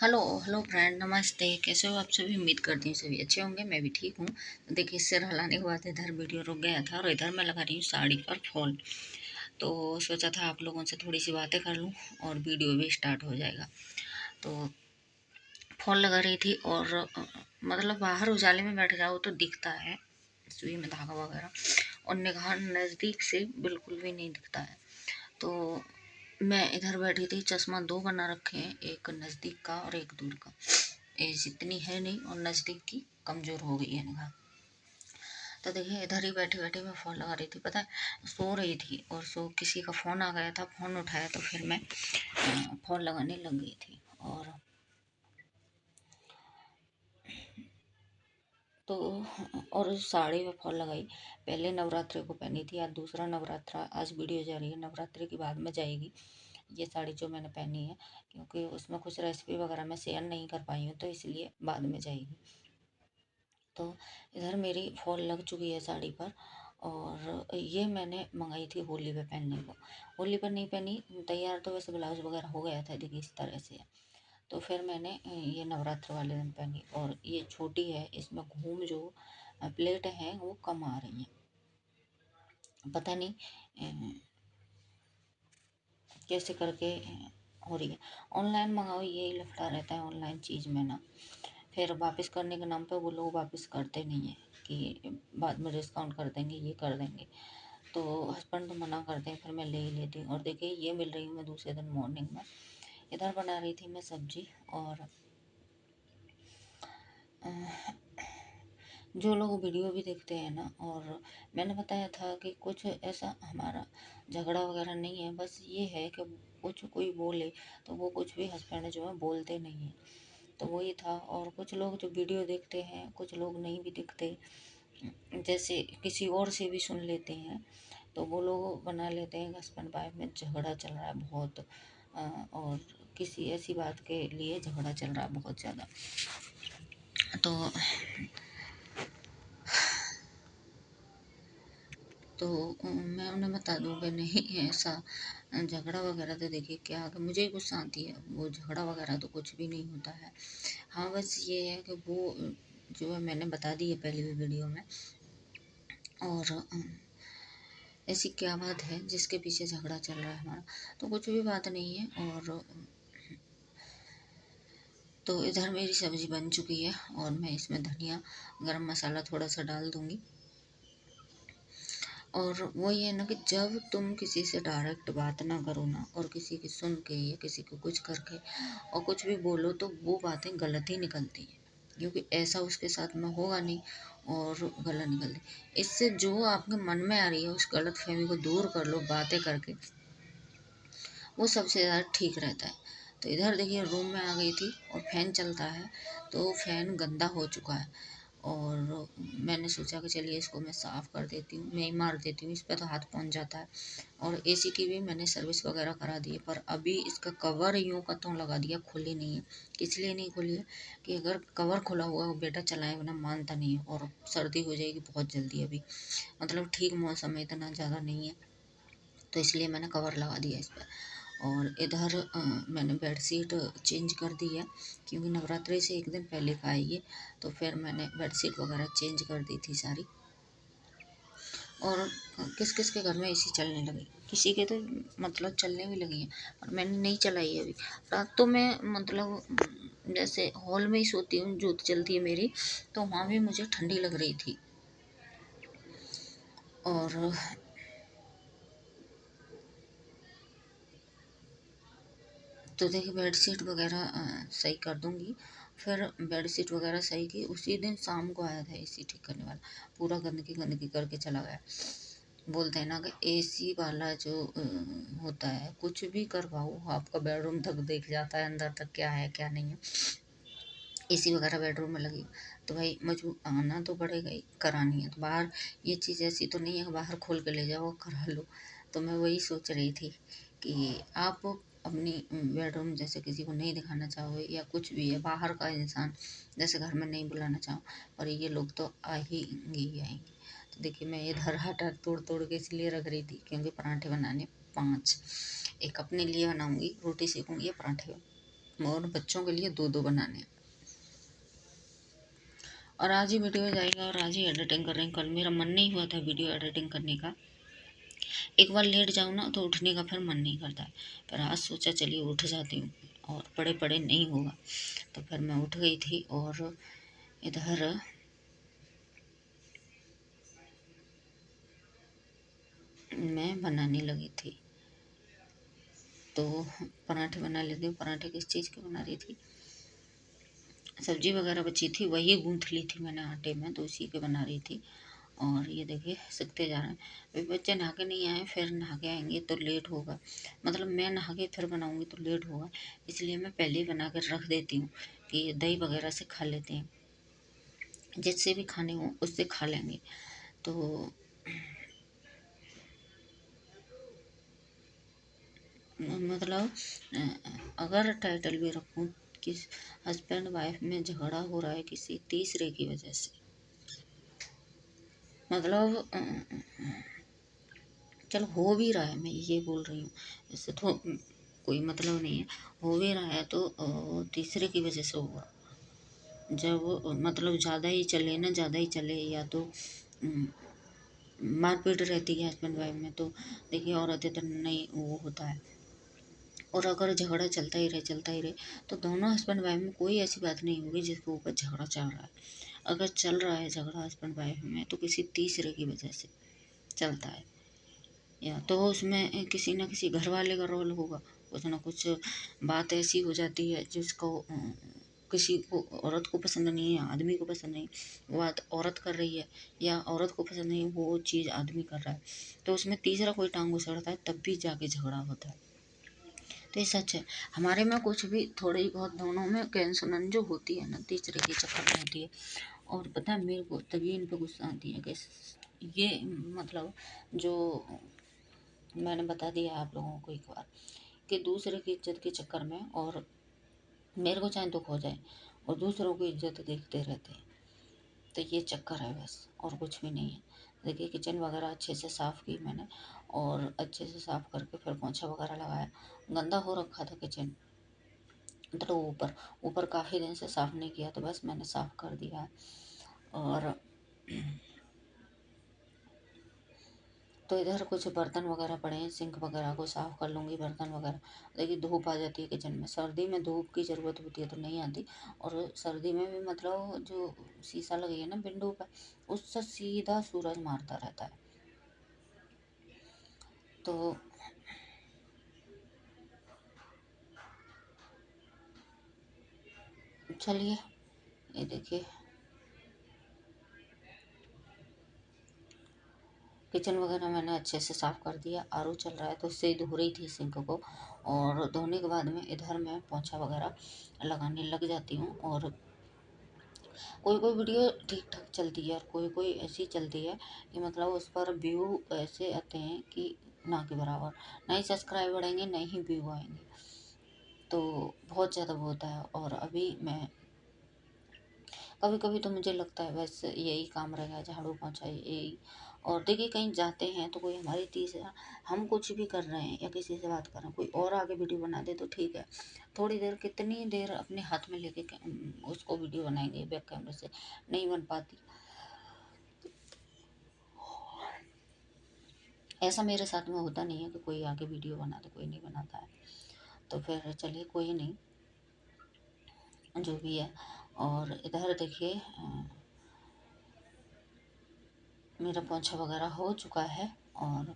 Hello hello friend, नमस्ते। कैसे हो आप सभी? उम्मीद करती हूँ सभी अच्छे होंगे। मैं भी ठीक हूँ। तो देखिए, सिर हिलाने के बाद इधर वीडियो रुक गया था और इधर मैं लगा रही हूँ साड़ी पर फॉल। तो सोचा था आप लोगों से थोड़ी सी बातें कर लूँ और वीडियो भी स्टार्ट हो जाएगा। तो फॉल लगा रही थी और मतलब बाहर उजाले में बैठ जाओ तो दिखता है सुई में धागा वगैरह, और निगाह नज़दीक से बिल्कुल भी नहीं दिखता है। तो मैं इधर बैठी थी, चश्मा दो बना रखे हैं, एक नज़दीक का और एक दूर का। एज इतनी है नहीं और नज़दीक की कमज़ोर हो गई है निगाह। तो देखिए, इधर ही बैठे बैठे मैं फ़ोन लगा रही थी। पता है, सो रही थी और किसी का फ़ोन आ गया था। फ़ोन उठाया तो फिर मैं फ़ोन लगाने लग गई थी। तो और साड़ी में फॉल लगाई। पहले नवरात्रि को पहनी थी, आज दूसरा नवरात्रा, आज वीडियो जा रही है नवरात्रि के बाद में जाएगी ये साड़ी जो मैंने पहनी है, क्योंकि उसमें कुछ रेसिपी वगैरह मैं शेयर नहीं कर पाई हूँ, तो इसलिए बाद में जाएगी। तो इधर मेरी फॉल लग चुकी है साड़ी पर। और ये मैंने मंगाई थी होली पे पहनने को। होली पर नहीं पहनी, तैयार तो वैसे ब्लाउज वगैरह हो गया था, देखिए इस तरह से। तो फिर मैंने ये नवरात्र वाले दिन पहनी। और ये छोटी है, इसमें घूम जो प्लेट हैं वो कम आ रही हैं, पता नहीं कैसे करके हो रही है। ऑनलाइन मंगाओ यही लफड़ा रहता है ऑनलाइन चीज़ में ना। फिर वापस करने के नाम पे वो लोग वापस करते नहीं है कि बाद में डिस्काउंट कर देंगे, ये कर देंगे। तो हस्बैंड तो मना करते हैं, फिर मैं ले ही लेती हूँ। और देखिए, ये मिल रही हूँ मैं दूसरे दिन मॉर्निंग में। इधर बना रही थी मैं सब्जी। और जो लोग वीडियो भी देखते हैं ना, और मैंने बताया था कि कुछ ऐसा हमारा झगड़ा वगैरह नहीं है, बस ये है कि कुछ कोई बोले तो वो कुछ भी हस्बैंड जो है बोलते नहीं हैं। तो वही था। और कुछ लोग जो वीडियो देखते हैं, कुछ लोग नहीं भी दिखते, जैसे किसी और से भी सुन लेते हैं, तो वो लोग बना लेते हैं हस्बैंड वाइफ में झगड़ा चल रहा है बहुत। और किसी ऐसी बात के लिए झगड़ा चल रहा है बहुत ज़्यादा। तो तो मैं उन्हें बता दूँ कि नहीं, ऐसा झगड़ा वगैरह तो देखिए क्या कि मुझे ही गुस्सा आती है, वो झगड़ा वगैरह तो कुछ भी नहीं होता है। हाँ, बस ये है कि वो जो है मैंने बता दी है पहले भी वीडियो में। और ऐसी क्या बात है जिसके पीछे झगड़ा चल रहा है हमारा? तो कुछ भी बात नहीं है। और तो इधर मेरी सब्ज़ी बन चुकी है और मैं इसमें धनिया, गरम मसाला थोड़ा सा डाल दूँगी। और वो ये ना कि जब तुम किसी से डायरेक्ट बात ना करो ना, और किसी की सुन के या किसी को कुछ करके और कुछ भी बोलो, तो वो बातें गलत ही निकलती हैं, क्योंकि ऐसा उसके साथ में होगा नहीं और गलत निकलती। इससे जो आपके मन में आ रही है उस गलत फहमी को दूर कर लो बातें करके, वो सबसे ज़्यादा ठीक रहता है। तो इधर देखिए, रूम में आ गई थी और फ़ैन चलता है, तो फ़ैन गंदा हो चुका है। और मैंने सोचा कि चलिए इसको मैं साफ़ कर देती हूँ, मैं ही मार देती हूँ, इस पे तो हाथ पहुँच जाता है। और एसी की भी मैंने सर्विस वगैरह करा दी है, पर अभी इसका कवर यूँ का त्यों लगा दिया, खुली नहीं है। इसलिए नहीं खुली है कि अगर कवर खुला हुआ वो बेटा चलाए बिना मानता नहीं है, और सर्दी हो जाएगी बहुत जल्दी अभी, मतलब ठीक मौसम है, इतना ज़्यादा नहीं है। तो इसलिए मैंने कवर लगा दिया इस पर। और इधर मैंने बेडशीट चेंज कर दी है, क्योंकि नवरात्रि से एक दिन पहले का है ये। तो फिर मैंने बेडशीट वगैरह चेंज कर दी थी सारी। और किस किस के घर में एसी चलने लगी, किसी के तो मतलब चलने भी लगी है, और मैंने नहीं चलाई है अभी। रात तो मैं मतलब जैसे हॉल में ही सोती हूँ, जोत चलती है मेरी, तो वहाँ भी मुझे ठंडी लग रही थी। और तो देखिए, बेडशीट वगैरह सही कर दूँगी। फिर बेडशीट वगैरह सही की, उसी दिन शाम को आया था एसी ठीक करने वाला, पूरा गंदगी गंदगी करके चला गया। बोलते हैं ना कि एसी वाला जो होता है, कुछ भी करवाओ आपका बेडरूम तक देख जाता है अंदर तक, क्या है क्या नहीं है। एसी वगैरह बेडरूम में लगी, तो भाई मजबूर आना तो पड़ेगा ही, करानी है तो बाहर। ये चीज़ ऐसी तो नहीं है कि बाहर खोल के ले जाओ करा लो। तो मैं वही सोच रही थी कि आप अपनी बेडरूम जैसे किसी को नहीं दिखाना चाहो, या कुछ भी है बाहर का इंसान जैसे घर में नहीं बुलाना चाहो, और ये लोग तो ही आएंगे। तो देखिए, मैं इधर आटा तोड़ तोड़ के इसलिए रख रही थी क्योंकि पराठे बनाने 5, एक अपने लिए बनाऊंगी, रोटी सेकूंगी या पराठे और बच्चों के लिए 2-2 बनाने। और आज ही वीडियो जाएगा और आज ही एडिटिंग कर रही हूँ। कल मेरा मन नहीं हुआ था वीडियो एडिटिंग करने का। एक बार लेट जाऊँ ना तो उठने का फिर मन नहीं करता है। पर आज सोचा चलिए उठ जाती हूँ और पड़े पड़े नहीं होगा। तो फिर मैं उठ गई थी और इधर मैं बनाने लगी थी। तो पराठे बना लेती हूँ। पराठे किस चीज़ के बना रही थी, सब्जी वगैरह बची थी, वही गूँथ ली थी मैंने आटे में, तो उसी के बना रही थी। और ये देखिए सिकते जा रहे हैं। अभी बच्चे नहा के नहीं आए, फिर नहा के आएंगे तो लेट होगा। मतलब मैं नहा के फिर बनाऊंगी तो लेट होगा, इसलिए मैं पहले ही बना कर रख देती हूँ कि दही वगैरह से खा लेते हैं, जिससे भी खाने हो उससे खा लेंगे। तो मतलब अगर टाइटल भी रखूँ कि हस्बैंड वाइफ में झगड़ा हो रहा है किसी तीसरे की वजह से, मतलब चलो हो भी रहा है, मैं ये बोल रही हूँ, इससे तो कोई मतलब नहीं है। हो भी रहा है तो तीसरे की वजह से होगा। जब मतलब ज़्यादा ही चले ना, ज़्यादा ही चले, या तो मारपीट रहती है हस्बैंड वाइफ में, तो देखिए औरतें तो नहीं वो होता है। और अगर झगड़ा चलता ही रहे तो दोनों हस्बैंड वाइफ में कोई ऐसी बात नहीं होगी जिसके ऊपर झगड़ा चल रहा है। अगर चल रहा है झगड़ा हस्बैंड वाइफ में तो किसी तीसरे की वजह से चलता है, या तो उसमें किसी न किसी घर वाले का रोल होगा। कुछ ना कुछ बात ऐसी हो जाती है जिसको किसी को, औरत को पसंद नहीं है, आदमी को पसंद नहीं, वो बात औरत कर रही है, या औरत को पसंद नहीं वो चीज़ आदमी कर रहा है, तो उसमें तीसरा कोई टांग घुसड़ता है, तब भी जाके झगड़ा होता है। तो ये सच है। हमारे में कुछ भी थोड़ी बहुत दोनों में कैंसुलन जो होती है ना, तीसरे के चक्कर में होती है। और पता है मेरे को तभी इन पर गुस्सा आती है कि ये मतलब जो मैंने बता दिया आप लोगों को एक बार कि दूसरे की इज्जत के चक्कर में, और मेरे को चाहे दुख हो जाए, और दूसरों की इज्जत देखते रहते हैं। तो ये चक्कर है बस, और कुछ भी नहीं है। देखिए किचन वगैरह अच्छे से साफ़ की मैंने, और अच्छे से साफ़ करके फिर पोंछा वगैरह लगाया। गंदा हो रखा था किचन, मतलब ऊपर ऊपर काफ़ी दिन से साफ़ नहीं किया, तो बस मैंने साफ़ कर दिया। और तो इधर कुछ बर्तन वगैरह पड़े हैं, सिंक वगैरह को साफ़ कर लूँगी, बर्तन वगैरह। देखिए धूप आ जाती है किचन में, सर्दी में धूप की ज़रूरत होती है तो नहीं आती, और सर्दी में भी मतलब जो शीशा लगी है ना विंडो पर, उससे सीधा सूरज मारता रहता है। तो चलिए, ये देखिए किचन वगैरह मैंने अच्छे से साफ़ कर दिया। आरओ चल रहा है तो उससे धो रही थी सिंक को, और धोने के बाद में इधर मैं पोंछा वगैरह लगाने लग जाती हूँ। और कोई कोई वीडियो ठीक ठाक चलती है, और कोई कोई ऐसी चलती है कि मतलब उस पर व्यू ऐसे आते हैं कि ना के बराबर, ना ही सब्सक्राइब बढ़ेंगे ना ही व्यू आएंगे, तो बहुत ज़्यादा वो होता है। और अभी मैं कभी कभी तो मुझे लगता है बस यही काम रहेगा, झाड़ू पोंछा यही। और देखिए कहीं जाते हैं तो कोई हमारी तीसरा, हम कुछ भी कर रहे हैं या किसी से बात कर रहे हैं, कोई और आगे वीडियो बना दे तो ठीक है, थोड़ी देर, कितनी देर अपने हाथ में लेके उसको वीडियो बनाएंगे बैक कैमरे से, नहीं बन पाती। ऐसा मेरे साथ में होता नहीं है कि कोई आगे वीडियो बना दे, कोई नहीं बनाता है। तो फिर चलिए कोई नहीं, जो भी है। और इधर देखिए मेरा पोंछा वगैरह हो चुका है, और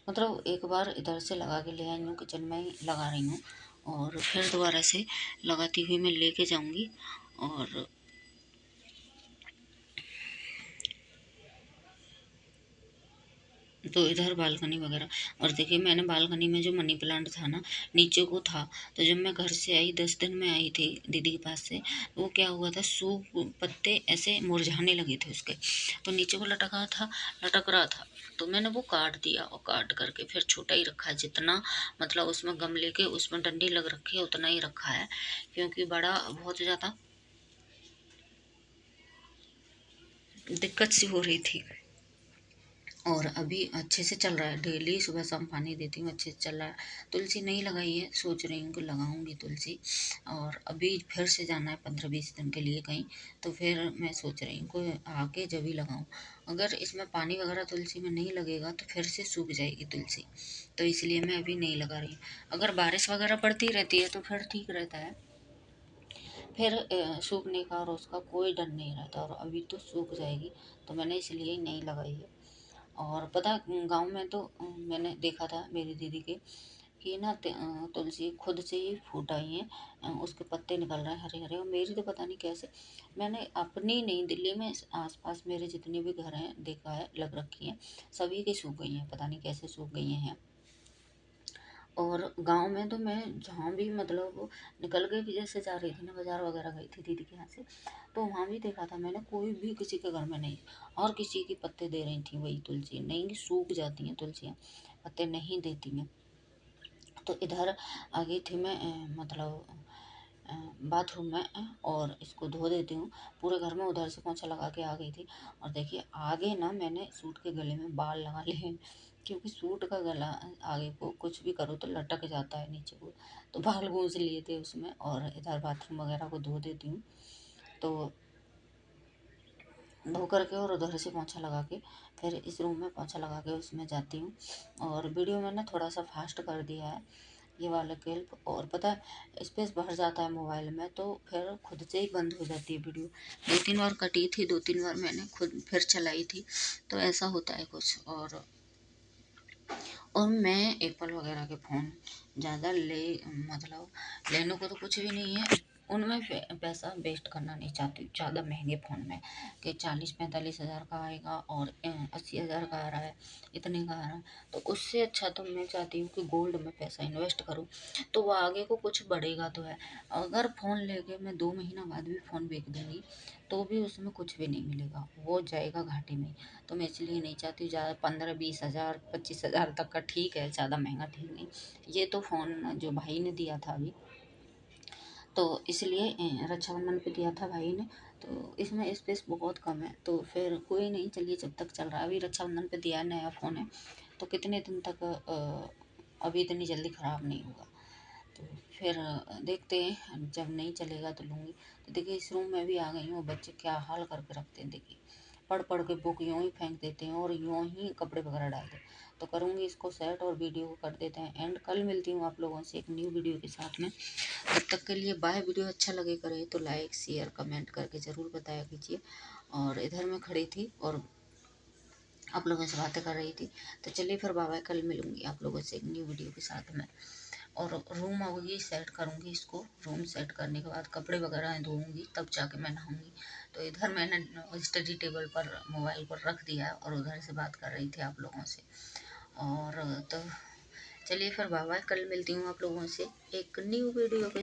मतलब एक बार इधर से लगा के ले आई हूँ, किचन में ही लगा रही हूँ, और फिर दोबारा से लगाती हुई मैं लेके जाऊँगी। और तो इधर बालकनी वगैरह, और देखिए मैंने बालकनी में जो मनी प्लांट था ना, नीचे को था, तो जब मैं घर से आई 10 दिन में आई थी दीदी के पास से, तो वो क्या हुआ था, सूख पत्ते ऐसे मुरझाने लगे थे उसके, तो नीचे को लटक रहा था, तो मैंने वो काट दिया, और काट करके फिर छोटा ही रखा है, जितना मतलब उसमें गमले के उसमें डंडी लग रखी है उतना ही रखा है, क्योंकि बड़ा बहुत ज़्यादा दिक्कत सी हो रही थी। और अभी अच्छे से चल रहा है, डेली सुबह शाम पानी देती हूँ, अच्छे से चल रहा है। तुलसी नहीं लगाई है, सोच रही हूँ कि लगाऊंगी तुलसी। और अभी फिर से जाना है 15-20 दिन के लिए कहीं, तो फिर मैं सोच रही हूँ कि आके जब ही लगाऊँ। अगर इसमें पानी वगैरह तुलसी में नहीं लगेगा तो फिर से सूख जाएगी तुलसी, तो इसलिए मैं अभी नहीं लगा रही। अगर बारिश वगैरह पड़ती रहती है तो फिर ठीक रहता है, फिर सूखने का और उसका कोई डर नहीं रहता। और अभी तो सूख जाएगी, तो मैंने इसलिए नहीं लगाई है। और पता गांव में तो मैंने देखा था मेरी दीदी के कि ना तुलसी खुद से ही फूट आई है, उसके पत्ते निकल रहे हैं हरे हरे। और मेरी तो पता नहीं कैसे, मैंने अपनी नहीं, दिल्ली में आसपास मेरे जितने भी घर हैं देखा है, लग रखी हैं, सभी की सूख गई हैं, पता नहीं कैसे सूख गई हैं। और गांव में तो मैं जहाँ भी मतलब निकल गई भी, जैसे जा रही थी ना बाजार वगैरह गई थी दीदी के यहाँ से, तो वहाँ भी देखा था मैंने, कोई भी किसी के घर में नहीं, और किसी के पत्ते दे रही थी वही तुलसी, नहीं सूख जाती हैं तुलसियाँ, पत्ते नहीं देती हैं। तो इधर आ गई थी मैं, मतलब बाथरूम में, और इसको धो देती हूँ पूरे घर में, उधर से पोंछा लगा के आ गई थी। और देखिए आगे ना मैंने सूट के गले में बाल लगा लिए हैं, क्योंकि सूट का गला आगे को कुछ भी करो तो लटक जाता है नीचे को, तो बाल गूंज लिए थे उसमें। और इधर बाथरूम वगैरह को धो देती हूँ, तो धो करके और उधर से पोंछा लगा के फिर इस रूम में पोंछा लगा के उसमें जाती हूँ। और वीडियो मैंने थोड़ा सा फास्ट कर दिया है ये वाला क्लिप, और पता है स्पेस भर जाता है मोबाइल में, तो फिर खुद से ही बंद हो जाती है वीडियो। 2-3 बार कटी थी, 2-3 बार मैंने खुद फिर चलाई थी, तो ऐसा होता है कुछ। और मैं एप्पल वगैरह के फ़ोन ज़्यादा मतलब लेने को तो कुछ भी नहीं है, उनमें पैसा वेस्ट करना नहीं चाहती हूँ ज़्यादा महंगे फ़ोन में, कि 40-45 हज़ार का आएगा और 80 हज़ार का आ रहा है, इतने का आ रहा है। तो उससे अच्छा तो मैं चाहती हूँ कि गोल्ड में पैसा इन्वेस्ट करूँ, तो वो आगे को कुछ बढ़ेगा तो है। अगर फ़ोन लेके मैं 2 महीना बाद भी फ़ोन बेच दूँगी तो भी उसमें कुछ भी नहीं मिलेगा, वो जाएगा घाटे में। तो मैं इसलिए नहीं चाहती हूँ ज़्यादा, 15-20 हज़ार 25 हज़ार तक का ठीक है, ज़्यादा महंगा ठीक नहीं। ये तो फ़ोन जो भाई ने दिया था अभी, तो इसलिए रक्षाबंधन पे दिया था भाई ने, तो इसमें स्पेस बहुत कम है, तो फिर कोई नहीं, चलिए जब तक चल रहा है, अभी रक्षाबंधन पे दिया है, नया फ़ोन है, तो कितने दिन तक अभी इतनी जल्दी ख़राब नहीं होगा। तो फिर देखते हैं, जब नहीं चलेगा तो लूँगी। तो देखिए इस रूम में भी आ गई हूँ, बच्चे क्या हाल करके रखते हैं देखिए, पढ़ पढ़ के बुक यूँ ही फेंक देते हैं और यूँ ही कपड़े वगैरह डाल देते। तो करूँगी इसको सेट और वीडियो को कर देते हैं एंड। कल मिलती हूँ आप लोगों से एक न्यू वीडियो के साथ में, तब तक के लिए बाय। वीडियो अच्छा लगे करे तो लाइक शेयर कमेंट करके ज़रूर बताया कीजिए। और इधर मैं खड़ी थी और आप लोगों से बातें कर रही थी, तो चलिए फिर बाय, कल मिलूँगी आप लोगों से एक न्यू वीडियो के साथ में। और रूम होगी सेट करूँगी इसको, रूम सेट करने के बाद कपड़े वगैरह धोऊँगी, तब जाके मैं नहाऊँगी। तो इधर मैंने स्टडी टेबल पर मोबाइल पर रख दिया है और उधर से बात कर रही थी आप लोगों से। और तो चलिए फिर बाय, कल मिलती हूँ आप लोगों से एक न्यू वीडियो के